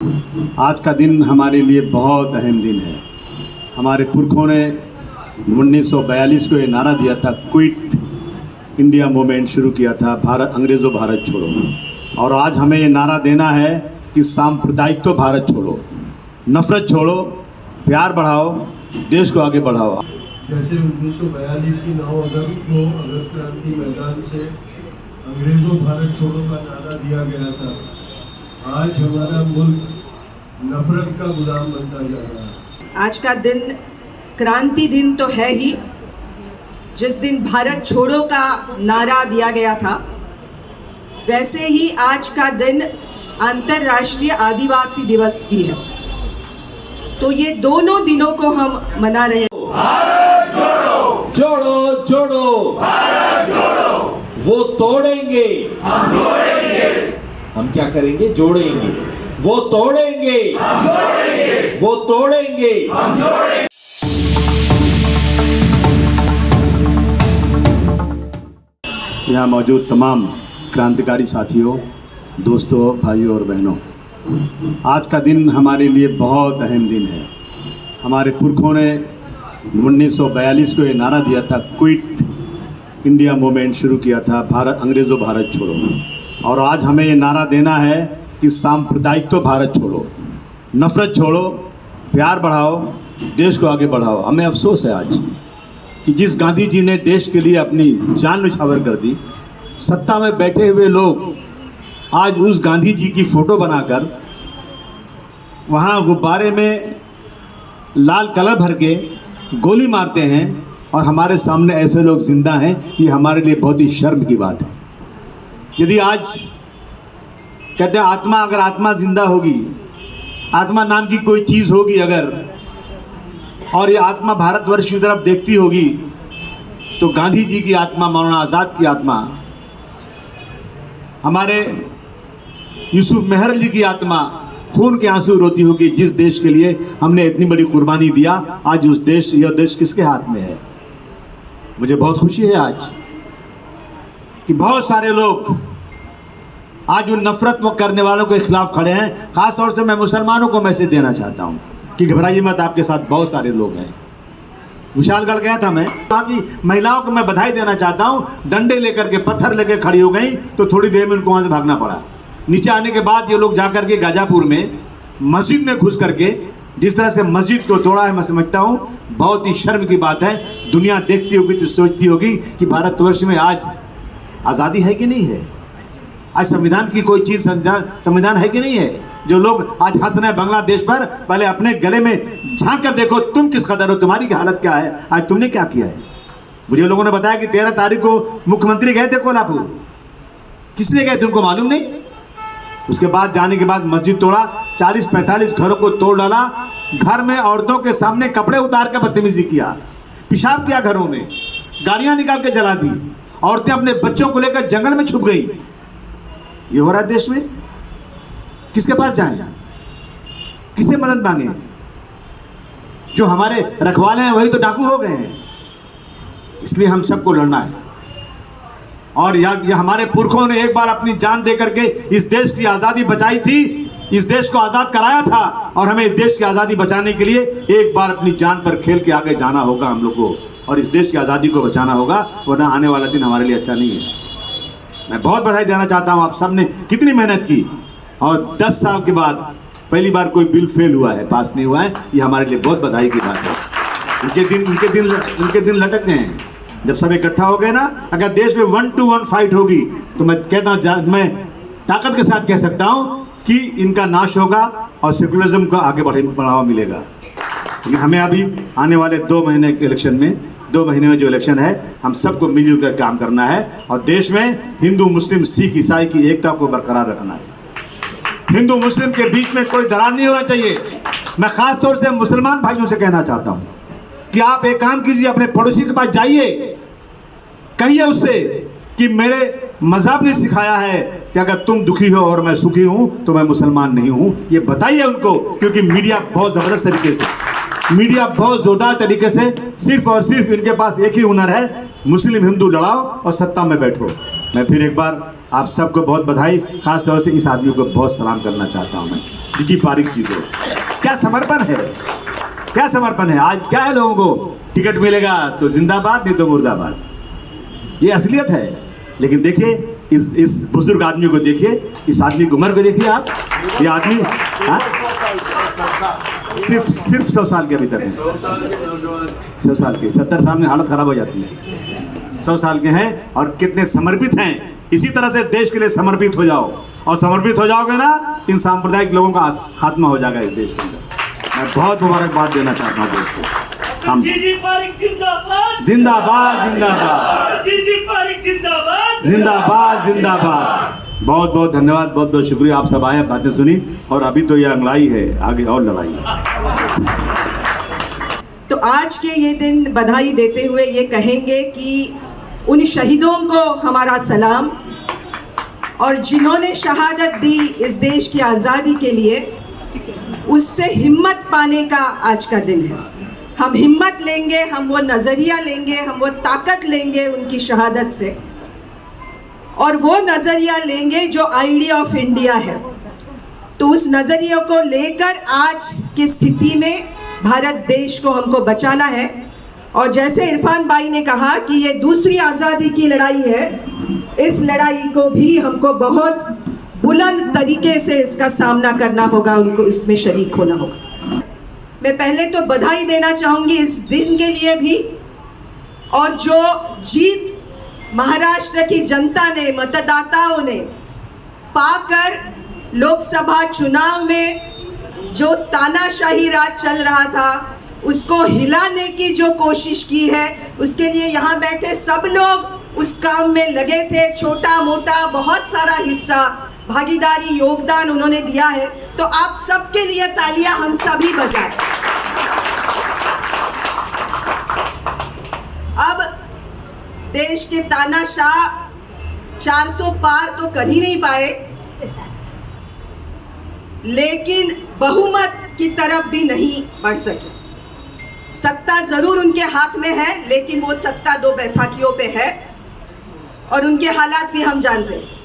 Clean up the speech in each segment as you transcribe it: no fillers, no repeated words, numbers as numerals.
आज का दिन हमारे लिए बहुत अहम दिन है। हमारे पुरखों ने 1942 को ये नारा दिया था, क्विट इंडिया मूवमेंट शुरू किया था, भारत अंग्रेज़ों भारत छोड़ो। और आज हमें ये नारा देना है कि सांप्रदायित्व भारत छोड़ो, नफरत छोड़ो, प्यार बढ़ाओ, देश को आगे बढ़ाओ। जैसे 1942 की 9 अगस्त को अगस्त क्रांति मैदान से अंग्रेज़ों भारत छोड़ो का नारा दिया गया था, आज हमारा मुल्क नफरत का गुलाम बनता जा रहा है। आज का दिन क्रांति दिन तो है ही, जिस दिन भारत छोड़ो का नारा दिया गया था, वैसे ही आज का दिन अंतर्राष्ट्रीय आदिवासी दिवस भी है। तो ये दोनों दिनों को हम मना रहे हैं। भारत जोड़ो जोड़ो जोड़ो, भारत जोड़ो, वो तोड़ेंगे हम जोड़ेंगे, हम क्या करेंगे? जोड़ेंगे। वो तोड़ेंगे हम जोड़ेंगे, वो तोड़ेंगे हम जोड़ेंगे। यहाँ मौजूद तमाम क्रांतिकारी साथियों, दोस्तों, भाइयों और बहनों, आज का दिन हमारे लिए बहुत अहम दिन है। हमारे पुरखों ने 1942 को ये नारा दिया था, क्विट इंडिया मूवमेंट शुरू किया था, भारत अंग्रेज़ों भारत छोड़ो। और आज हमें ये नारा देना है कि सांप्रदायित्व भारत छोड़ो, नफरत छोड़ो, प्यार बढ़ाओ, देश को आगे बढ़ाओ। हमें अफसोस है आज कि जिस गांधी जी ने देश के लिए अपनी जान न्यौछावर कर दी, सत्ता में बैठे हुए लोग आज उस गांधी जी की फ़ोटो बनाकर वहाँ गुब्बारे में लाल कलर भर के गोली मारते हैं और हमारे सामने ऐसे लोग जिंदा हैं। ये हमारे लिए बहुत ही शर्म की बात है। यदि आज कहते हैं आत्मा, अगर आत्मा जिंदा होगी, आत्मा नाम की कोई चीज़ होगी अगर, और ये आत्मा भारतवर्ष की तरफ देखती होगी, तो गांधी जी की आत्मा, मौलाना आज़ाद की आत्मा, हमारे यूसुफ मेहर जी की आत्मा खून के आंसू रोती होगी। जिस देश के लिए हमने इतनी बड़ी कुर्बानी दिया, आज उस देश, यह देश किसके हाथ में है? मुझे बहुत खुशी है आज कि बहुत सारे लोग आज उन नफरत करने वालों के खिलाफ खड़े हैं। खास तौर से मैं मुसलमानों को मैसेज देना चाहता हूं कि घबराइए मत, आपके साथ बहुत सारे लोग हैं। विशालगढ़ गया था मैं, वहाँ की महिलाओं को मैं बधाई देना चाहता हूं। डंडे लेकर के, पत्थर लेकर खड़ी हो गई, तो थोड़ी देर में उनको वहाँ से भागना पड़ा। नीचे आने के बाद ये लोग जाकर के गाजापुर में मस्जिद में घुस करके जिस तरह से मस्जिद को तोड़ा है, मैं समझता हूँ बहुत ही शर्म की बात है। दुनिया देखती होगी तो सोचती होगी कि भारतवर्ष में आज आज़ादी है कि नहीं है, आज संविधान की कोई चीज़, संविधान है कि नहीं है। जो लोग आज हंस रहे हैं बांग्लादेश पर, पहले अपने गले में झांक कर देखो तुम किस कदर हो, तुम्हारी हालत क्या है, आज तुमने क्या किया है। मुझे लोगों ने बताया कि 13 तारीख को मुख्यमंत्री गए थे कोल्हापुर। किस लिए गए थे उनको मालूम नहीं। उसके बाद जाने के बाद मस्जिद तोड़ा, 40-45 घरों को तोड़ डाला, घर में औरतों के सामने कपड़े उतार कर बदतमीजी किया, पेशाब किया घरों में, गाड़ियां निकाल के जला दी, औरतें अपने बच्चों को लेकर जंगल में छुप गई। ये हो रहा है देश में। किसके पास जाएं, किसे मदद मांगे? जो हमारे रखवाले हैं वही तो डाकू हो गए हैं। इसलिए हम सबको लड़ना है। और यह हमारे पुरखों ने एक बार अपनी जान दे करके इस देश की आज़ादी बचाई थी, इस देश को आज़ाद कराया था, और हमें इस देश की आज़ादी बचाने के लिए एक बार अपनी जान पर खेल के आगे जाना होगा हम लोग को, और इस देश की आज़ादी को बचाना होगा, वरना आने वाला दिन हमारे लिए अच्छा नहीं है। मैं बहुत बधाई देना चाहता हूँ, आप सब ने कितनी मेहनत की, और 10 साल के बाद पहली बार कोई बिल फेल हुआ है, पास नहीं हुआ है। ये हमारे लिए बहुत बधाई की बात है। उनके दिन लटक गए हैं। जब सब इकट्ठा हो गए ना, अगर देश में 1 to 1 फाइट होगी, तो मैं कहता हूँ, मैं ताकत के साथ कह सकता हूँ कि इनका नाश होगा और सेकुलरिज्म को आगे बढ़ावा मिलेगा। लेकिन हमें अभी आने वाले 2 महीने के इलेक्शन में, 2 महीने में जो इलेक्शन है, हम सबको मिलजुल कर काम करना है, और देश में हिंदू, मुस्लिम, सिख, ईसाई की एकता को बरकरार रखना है। हिंदू मुस्लिम के बीच में कोई दरार नहीं होना चाहिए। मैं खास तौर से मुसलमान भाइयों से कहना चाहता हूँ कि आप एक काम कीजिए, अपने पड़ोसी के पास जाइए, कहिए उससे कि मेरे मज़हब ने सिखाया है कि अगर तुम दुखी हो और मैं सुखी हूँ तो मैं मुसलमान नहीं हूँ। ये बताइए उनको, क्योंकि मीडिया बहुत ज़बरदस्त तरीके से, मीडिया बहुत जोरदार तरीके से, सिर्फ और सिर्फ इनके पास एक ही हुनर है, मुस्लिम हिंदू लड़ाओ और सत्ता में बैठो। मैं फिर एक बार आप सबको बहुत बधाई, खास तौर से इस आदमी को बहुत सलाम करना चाहता हूँ मैं। जी पारिक जी को। क्या समर्पण है, क्या समर्पण है। आज क्या है, लोगों को टिकट मिलेगा तो जिंदाबाद, नहीं तो मुर्दाबाद, ये असलियत है। लेकिन देखिए इस बुजुर्ग आदमी को देखिए, इस आदमी की उम्र को देखिए आप। ये आदमी सिर्फ 100 साल के अभी तक है, 100 साल के, 70 साल में हालत खराब हो जाती है। 100 साल के हैं और कितने समर्पित हैं। इसी तरह से देश के लिए समर्पित हो जाओ, और समर्पित हो जाओगे ना, इन सांप्रदायिक लोगों का खात्मा हो जाएगा इस देश के अंदर। मैं बहुत मुबारकबाद देना चाहता हूँ देश को। हम जीजी पारिक जिंदाबाद, जिंदाबाद जिंदाबाद, जीजी पारिक जिंदाबाद, जिंदाबाद जिंदाबाद। बहुत बहुत धन्यवाद, बहुत बहुत शुक्रिया। आप सब आए, बातें सुनी, और अभी तो ये लड़ाई है, आगे और लड़ाई है। तो आज के ये दिन बधाई देते हुए ये कहेंगे कि उन शहीदों को हमारा सलाम, और जिन्होंने शहादत दी इस देश की आज़ादी के लिए, उससे हिम्मत पाने का आज का दिन है। हम हिम्मत लेंगे, हम वो नज़रिया लेंगे, हम वो ताकत लेंगे उनकी शहादत से, और वो नज़रिया लेंगे जो आइडिया ऑफ इंडिया है। तो उस नज़रिए को लेकर आज की स्थिति में भारत देश को हमको बचाना है। और जैसे इरफान भाई ने कहा कि ये दूसरी आज़ादी की लड़ाई है, इस लड़ाई को भी हमको बहुत बुलंद तरीके से इसका सामना करना होगा, उनको इसमें शरीक होना होगा। मैं पहले तो बधाई देना चाहूँगी इस दिन के लिए भी, और जो जीत महाराष्ट्र की जनता ने, मतदाताओं ने पाकर लोकसभा चुनाव में जो तानाशाही राज चल रहा था उसको हिलाने की जो कोशिश की है, उसके लिए यहाँ बैठे सब लोग उस काम में लगे थे। छोटा मोटा बहुत सारा हिस्सा, भागीदारी, योगदान उन्होंने दिया है। तो आप सबके लिए तालियां हम सभी बजाएं। अब देश के तानाशाह 400 पार तो कर ही नहीं पाए, लेकिन बहुमत की तरफ भी नहीं बढ़ सके। सत्ता जरूर उनके हाथ में है, लेकिन वो सत्ता 2 बैसाखियों पे है, और उनके हालात भी हम जानते हैं।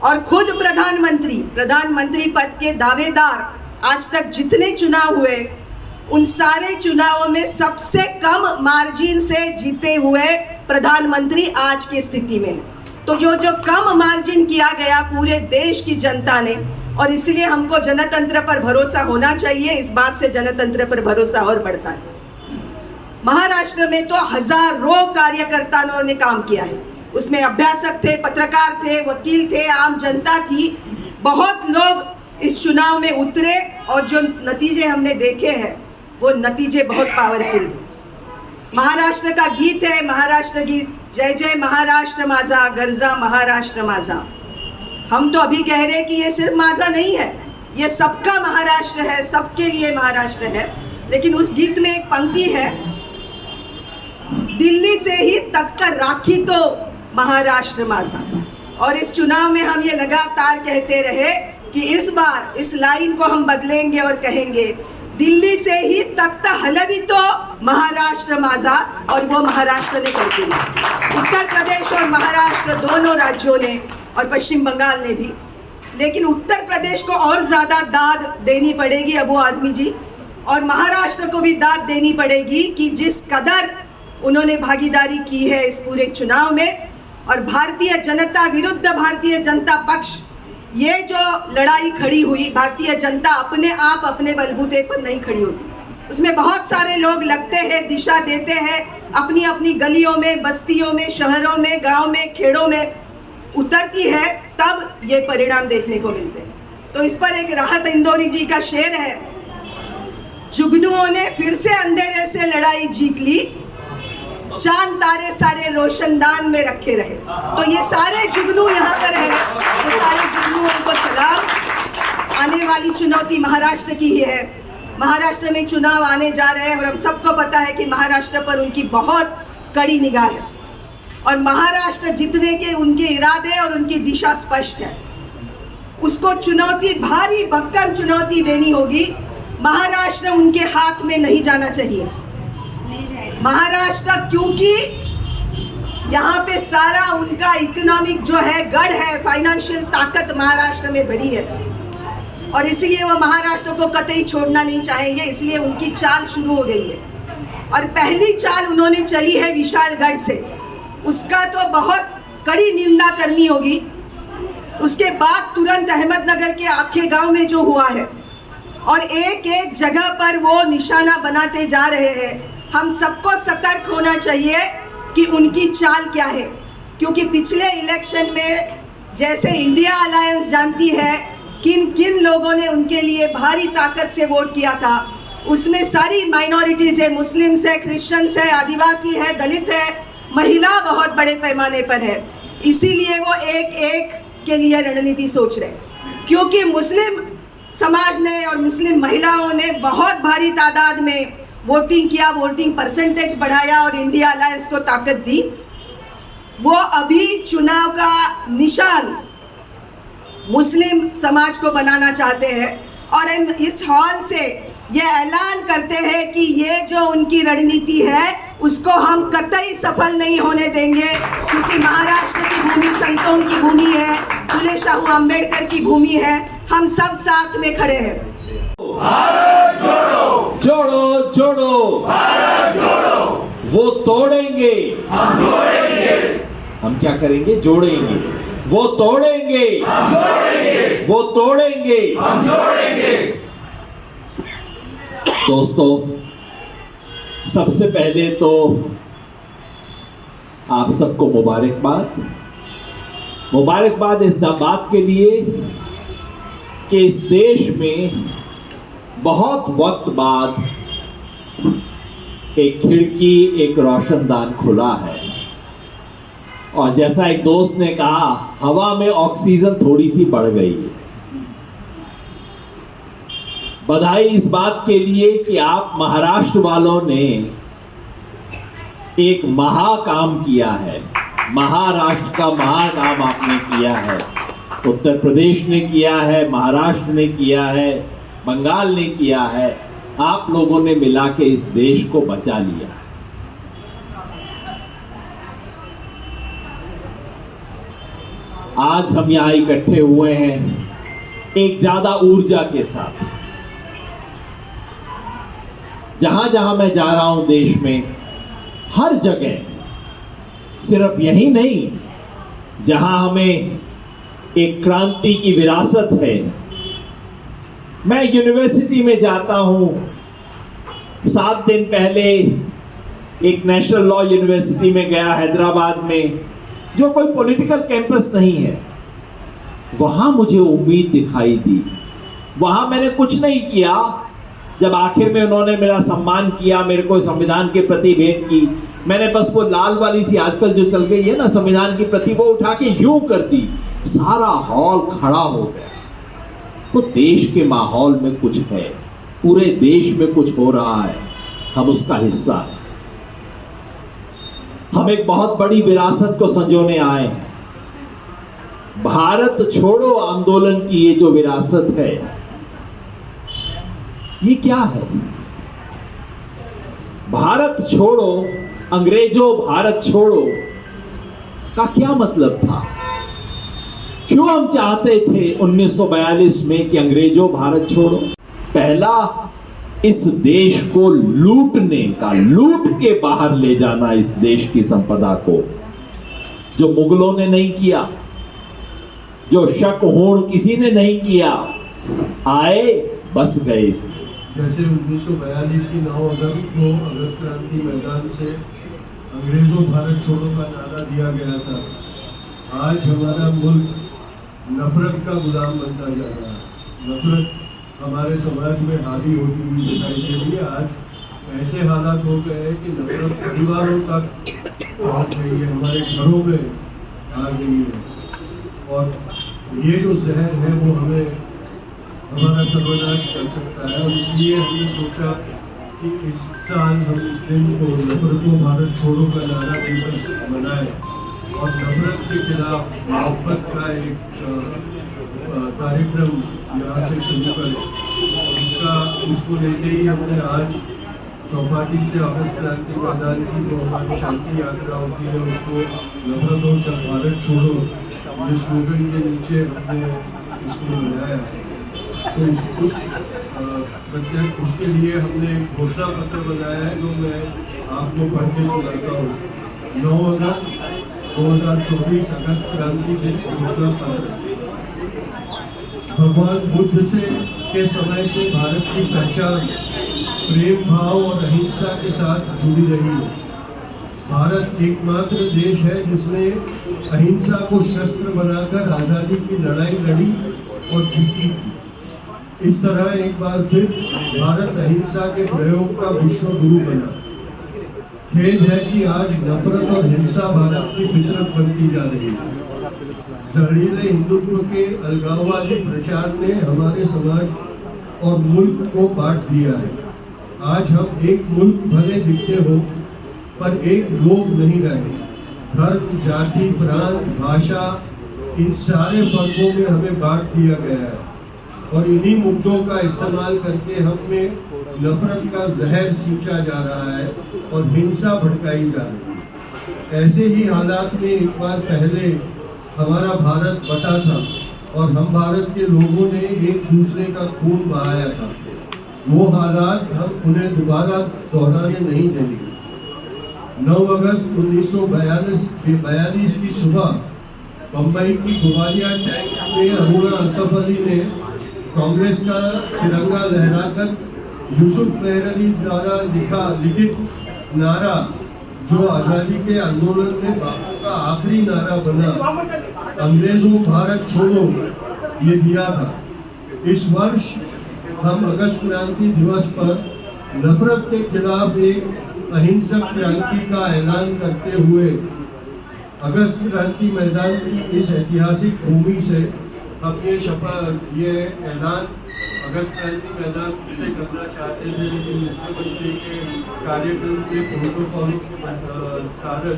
और खुद प्रधानमंत्री पद के दावेदार आज तक जितने चुनाव हुए, उन सारे चुनावों में सबसे कम मार्जिन से जीते हुए प्रधानमंत्री आज की स्थिति में। तो जो कम मार्जिन किया गया पूरे देश की जनता ने, और इसलिए हमको जनतंत्र पर भरोसा होना चाहिए। इस बात से जनतंत्र पर भरोसा और बढ़ता है। महाराष्ट्र में तो हजारों कार्यकर्ताओं ने काम किया है, उसमें अभ्यासक थे, पत्रकार थे, वकील थे, आम जनता थी। बहुत लोग इस चुनाव में उतरे, और जो नतीजे हमने देखे हैं वो नतीजे बहुत पावरफुल थे। महाराष्ट्र का गीत है, महाराष्ट्र गीत, जय जय महाराष्ट्र माझा, गरजा महाराष्ट्र माझा। हम तो अभी कह रहे हैं कि ये सिर्फ माझा नहीं है, ये सबका महाराष्ट्र है, सबके लिए महाराष्ट्र है। लेकिन उस गीत में एक पंक्ति है, दिल्ली से ही तख्त राखी तो महाराष्ट्र माझा। और इस चुनाव में हम ये लगातार कहते रहे कि इस बार इस लाइन को हम बदलेंगे और कहेंगे, दिल्ली से ही तख्त हलवी तो महाराष्ट्र माझा। और वो महाराष्ट्र ने करके दिया, उत्तर प्रदेश और महाराष्ट्र दोनों राज्यों ने, और पश्चिम बंगाल ने भी। लेकिन उत्तर प्रदेश को और ज़्यादा दाद देनी पड़ेगी अबू आज़मी जी, और महाराष्ट्र को भी दाद देनी पड़ेगी कि जिस कदर उन्होंने भागीदारी की है इस पूरे चुनाव में। और भारतीय जनता विरुद्ध भारतीय जनता पक्ष, ये जो लड़ाई खड़ी हुई, भारतीय जनता अपने आप अपने बलबूते पर नहीं खड़ी होती, उसमें बहुत सारे लोग लगते हैं, दिशा देते हैं, अपनी अपनी गलियों में, बस्तियों में, शहरों में, गांव में, खेड़ों में उतरती है, तब ये परिणाम देखने को मिलते हैं। तो इस पर एक राहत इंदौरी जी का शेर है, जुगनुओं ने फिर से अंधेरे से लड़ाई जीत ली, चांद तारे सारे रोशनदान में रखे रहे। तो ये सारे जुगनू यहाँ पर है, ये सारे जुगनुओं को सलाम। आने वाली चुनौती महाराष्ट्र की ही है। महाराष्ट्र में चुनाव आने जा रहे हैं, और हम सबको पता है कि महाराष्ट्र पर उनकी बहुत कड़ी निगाह है, और महाराष्ट्र जीतने के उनके इरादे और उनकी दिशा स्पष्ट है। उसको चुनौती, भारी भक्कम चुनौती देनी होगी। महाराष्ट्र उनके हाथ में नहीं जाना चाहिए। महाराष्ट्र, क्योंकि यहाँ पे सारा उनका इकोनॉमिक जो है गढ़ है, फाइनेंशियल ताकत महाराष्ट्र में भरी है। और इसलिए वो महाराष्ट्र को कतई छोड़ना नहीं चाहेंगे, इसलिए उनकी चाल शुरू हो गई है। और पहली चाल उन्होंने चली है विशालगढ़ से, उसका तो बहुत कड़ी निंदा करनी होगी। उसके बाद तुरंत अहमदनगर के आखे गांव में जो हुआ है और एक एक जगह पर वो निशाना बनाते जा रहे हैं, हम सबको सतर्क होना चाहिए कि उनकी चाल क्या है। क्योंकि पिछले इलेक्शन में जैसे इंडिया अलायंस जानती है किन किन लोगों ने उनके लिए भारी ताकत से वोट किया था, उसमें सारी माइनॉरिटीज़ है, मुस्लिम्स है, क्रिश्चियंस है, आदिवासी है, दलित है, महिला बहुत बड़े पैमाने पर है। इसीलिए वो एक एक के लिए रणनीति सोच रहे, क्योंकि मुस्लिम समाज ने और मुस्लिम महिलाओं ने बहुत भारी तादाद में वोटिंग किया, वोटिंग परसेंटेज बढ़ाया और इंडिया अलायंस को ताकत दी। वो अभी चुनाव का निशान मुस्लिम समाज को बनाना चाहते हैं और हम इस हॉल से ये ऐलान करते हैं कि ये जो उनकी रणनीति है उसको हम कतई सफल नहीं होने देंगे, क्योंकि महाराष्ट्र की भूमि संतों की भूमि है, फुले शाहू अम्बेडकर की भूमि है, हम सब साथ में खड़े हैं। भारत जोड़ो, जोड़ो जोड़ो, भारत जोड़ो। वो तोड़ेंगे, हम जोड़ेंगे। हम क्या करेंगे? जोड़ेंगे। वो तोड़ेंगे, हम जोड़ेंगे। वो तोड़ेंगे, हम जोड़ेंगे। दोस्तों, सबसे पहले तो आप सबको मुबारकबाद इस बात के लिए कि इस देश में बहुत वक्त बाद एक खिड़की, एक रोशनदान खुला है। और जैसा एक दोस्त ने कहा, हवा में ऑक्सीजन थोड़ी सी बढ़ गई है। बधाई इस बात के लिए कि आप महाराष्ट्र वालों ने एक महाकाम किया है। महाराष्ट्र का महाकाम आपने किया है। उत्तर प्रदेश ने किया है, महाराष्ट्र ने किया है, बंगाल ने किया है। आप लोगों ने मिला के इस देश को बचा लिया। आज हम यहाँ इकट्ठे हुए हैं एक ज्यादा ऊर्जा के साथ। जहां जहां मैं जा रहा हूं देश में, हर जगह, सिर्फ यही नहीं, जहां हमें एक क्रांति की विरासत है। मैं यूनिवर्सिटी में जाता हूं, 7 दिन पहले एक नेशनल लॉ यूनिवर्सिटी में गया हैदराबाद में, जो कोई पॉलिटिकल कैंपस नहीं है। वहां मुझे उम्मीद दिखाई दी। वहां मैंने कुछ नहीं किया। जब आखिर में उन्होंने मेरा सम्मान किया, मेरे को संविधान के प्रति भेंट की, मैंने बस वो लाल वाली सी आजकल जो चल गई है ना संविधान की प्रति, वो उठा के यूं कर दी, सारा हॉल खड़ा हो गया। तो देश के माहौल में कुछ है, पूरे देश में कुछ हो रहा है, हम उसका हिस्सा हैं। हम एक बहुत बड़ी विरासत को संजोने आए हैं। भारत छोड़ो आंदोलन की ये जो विरासत है, ये क्या है? भारत छोड़ो, अंग्रेजों भारत छोड़ो का क्या मतलब था? क्यों हम चाहते थे 1942 में कि अंग्रेजों भारत छोड़ो? पहला, इस देश को लूटने का, लूट के बाहर ले जाना इस देश की संपदा को, जो मुगलों ने नहीं किया, जो शक होड़ किसी ने नहीं किया। आए, बस गए इसलिए। जैसे 1942 की 9 अगस्त को अगस्त क्रांति मैदान से अंग्रेजों भारत छोड़ो का नारा दिया गया था, आज हमारा मुल्क नफरत का गुलाम बनता जा रहा है। नफरत हमारे समाज में हावी होती हुई दिखाई दे रही है। आज ऐसे हालात हो गए हैं कि नफरत परिवारों तक पहुंच गई है, हमारे घरों में आ गई है। और ये जो जहर है वो हमें हमारा सर्वनाश कर सकता है। और इसलिए हमने सोचा कि इस साल हम इस दिन को नफरतों भारत छोड़ो का नारा देकर मनाएं और नफरत के खिलाफ मोहब्बत का एक कार्यक्रम यहाँ से शुरू करें। और उसको लेते ही हमने आज चौपाटी से अगस्त क्रांति मैदान की जो हमारी शांति यात्रा होती है, उसको नफरतों से भारत छोड़ो ये स्लोगन के नीचे हमने इसको बनाया। तो उसके लिए हमने एक घोषणा पत्र बनाया है जो मैं आपको पढ़ के सुनाता हूँ। 9 अगस्त 2024 अगस्त क्रांति दिन घोषणा पत्र। भगवान बुद्ध से के समय से भारत की पहचान प्रेम भाव और अहिंसा के साथ जुड़ी रही है। भारत एकमात्र देश है जिसने अहिंसा को शस्त्र बनाकर आजादी की लड़ाई लड़ी और जीती थी। इस तरह एक बार फिर भारत अहिंसा के प्रयोग का विश्व गुरु बना। खेद है कि आज नफरत और हिंसा भारत की फितरत बनती जा रही है। जहरीले हिंदुत्व के अलगाववादी प्रचार ने हमारे समाज और मुल्क को बांट दिया है। आज हम एक मुल्क भले दिखते हो पर एक लोग नहीं रहे। धर्म, जाति, प्रांत, भाषा, इन सारे फर्कों में हमें बांट दिया गया है और इन्हीं मुद्दों का इस्तेमाल करके हम में नफरत का जहर सींचा जा रहा है और हिंसा भड़काई जा रही है। ऐसे ही हालात में एक बार पहले हमारा भारत बटा था और हम भारत के लोगों ने एक दूसरे का खून बहाया था। वो हालात हम उन्हें दोबारा दोहराने नहीं देंगे। 9 अगस्त 1942 की सुबह बम्बई की ग्वालिया टैंक में अरुणा असफ अली ने कांग्रेस का तिरंगा लहराकर यूसुफ मेहरली द्वारा लिखित नारा जो आजादी के आंदोलन में बापू का आखिरी नारा बना, अंग्रेजों भारत छोड़ो, ये दिया था। इस वर्ष हम अगस्त क्रांति दिवस पर नफरत के खिलाफ एक अहिंसक क्रांति का ऐलान करते हुए अगस्त क्रांति मैदान की इस ऐतिहासिक भूमि से हम ये ऐलान अगस्त क्रांति मैदान से करना चाहते थे, लेकिन मुख्यमंत्री के कार्यक्रम के प्रोटोकॉल के कारण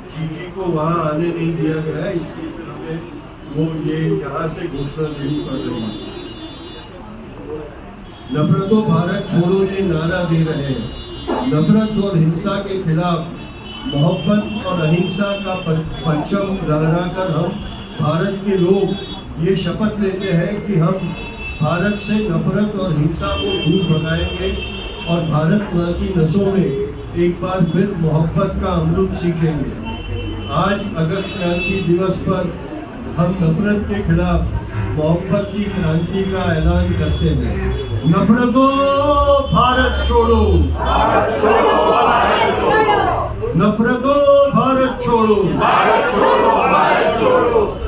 जी को वहाँ आने नहीं दिया गया, इसलिए फिर हमें वो ये यहाँ से घोषणा देनी पड़ रही है। नफरतों भारत छोड़ो ये नारा दे रहे हैं। नफरत और हिंसा के खिलाफ मोहब्बत और अहिंसा का परचम लहराकर हम भारत के लोग ये शपथ लेते हैं कि हम भारत से नफरत और हिंसा को दूर भगाएंगे और भारत माँ की नसों में एक बार फिर मोहब्बत का अमृत सीखेंगे। आज अगस्त क्रांति दिवस पर हम नफरत के खिलाफ मोहब्बत की क्रांति का ऐलान करते हैं। नफरतों भारत छोड़ो, भारत छोड़ो, भारत छोड़ो। नफरतों भारत छोड़ो, भारत छोड़ो, भारत छोड़ो।